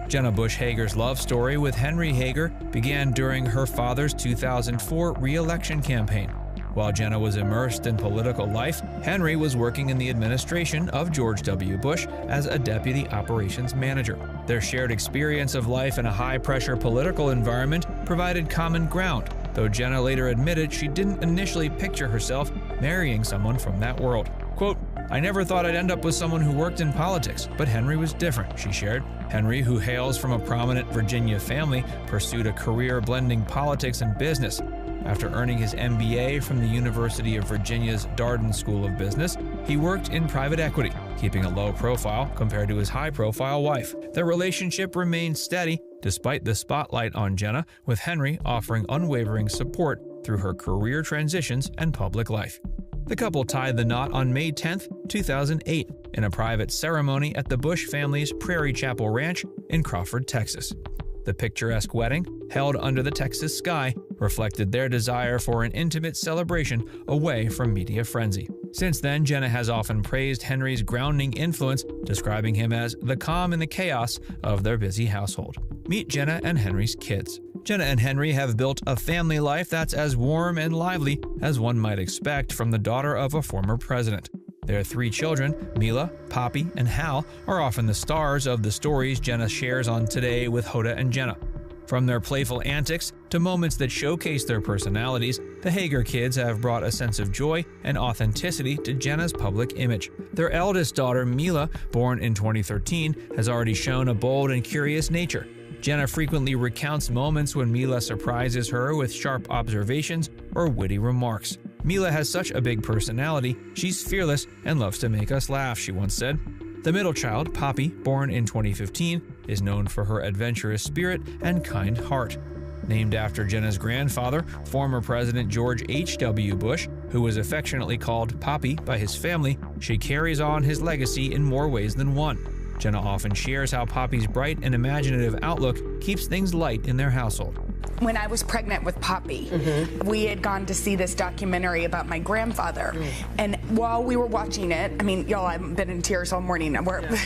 Jenna Bush Hager's love story with Henry Hager began during her father's 2004 re-election campaign. While Jenna was immersed in political life, Henry was working in the administration of George W. Bush as a deputy operations manager. Their shared experience of life in a high-pressure political environment provided common ground, though Jenna later admitted she didn't initially picture herself marrying someone from that world. Quote, "I never thought I'd end up with someone who worked in politics, but Henry was different," she shared. Henry, who hails from a prominent Virginia family, pursued a career blending politics and business. After earning his MBA from the University of Virginia's Darden School of Business, he worked in private equity, keeping a low profile compared to his high-profile wife. Their relationship remained steady despite the spotlight on Jenna, with Henry offering unwavering support through her career transitions and public life. The couple tied the knot on May 10, 2008, in a private ceremony at the Bush family's Prairie Chapel Ranch in Crawford, Texas. The picturesque wedding, held under the Texas sky, reflected their desire for an intimate celebration away from media frenzy. Since then, Jenna has often praised Henry's grounding influence, describing him as the calm in the chaos of their busy household. Meet Jenna and Henry's kids. Jenna and Henry have built a family life that's as warm and lively as one might expect from the daughter of a former president. Their 3 children, Mila, Poppy, and Hal, are often the stars of the stories Jenna shares on Today with Hoda and Jenna. From their playful antics to moments that showcase their personalities, the Hager kids have brought a sense of joy and authenticity to Jenna's public image. Their eldest daughter, Mila, born in 2013, has already shown a bold and curious nature. Jenna frequently recounts moments when Mila surprises her with sharp observations or witty remarks. "Mila has such a big personality, she's fearless and loves to make us laugh," she once said. The middle child, Poppy, born in 2015, is known for her adventurous spirit and kind heart. Named after Jenna's grandfather, former President George H.W. Bush, who was affectionately called Poppy by his family, she carries on his legacy in more ways than one. Jenna often shares how Poppy's bright and imaginative outlook keeps things light in their household. When I was pregnant with Poppy, we had gone to see this documentary about my grandfather. And while we were watching it, I mean, y'all, I've been in tears all morning.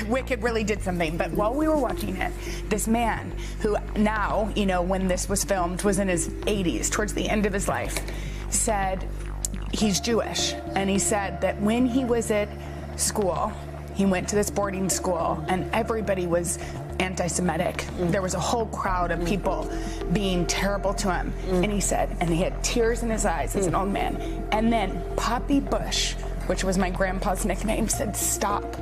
Wicked really did something. But while we were watching it, this man who now, you know, when this was filmed, was in his 80s, towards the end of his life, said he's Jewish. And he said that when he was at school, he went to this boarding school and everybody was anti-Semitic. There was a whole crowd of people being terrible to him. And he said, and he had tears in his eyes as an old man. And then Poppy Bush, which was my grandpa's nickname, said, "Stop."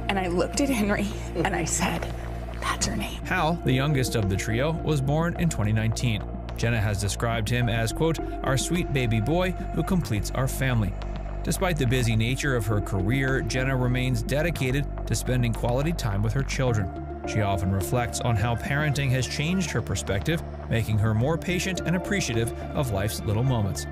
And I looked at Henry and I said, "That's her name." Hal, the youngest of the trio, was born in 2019. Jenna has described him as, quote, "our sweet baby boy who completes our family." Despite the busy nature of her career, Jenna remains dedicated to spending quality time with her children. She often reflects on how parenting has changed her perspective, making her more patient and appreciative of life's little moments.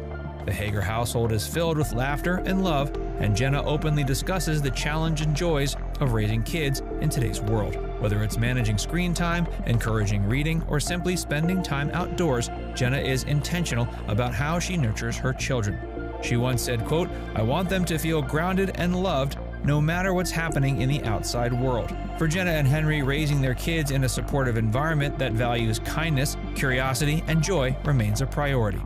The Hager household is filled with laughter and love, and Jenna openly discusses the challenge and joys of raising kids in today's world. Whether it's managing screen time, encouraging reading, or simply spending time outdoors, Jenna is intentional about how she nurtures her children. She once said, quote, "I want them to feel grounded and loved no matter what's happening in the outside world." For Jenna and Henry, raising their kids in a supportive environment that values kindness, curiosity, and joy remains a priority.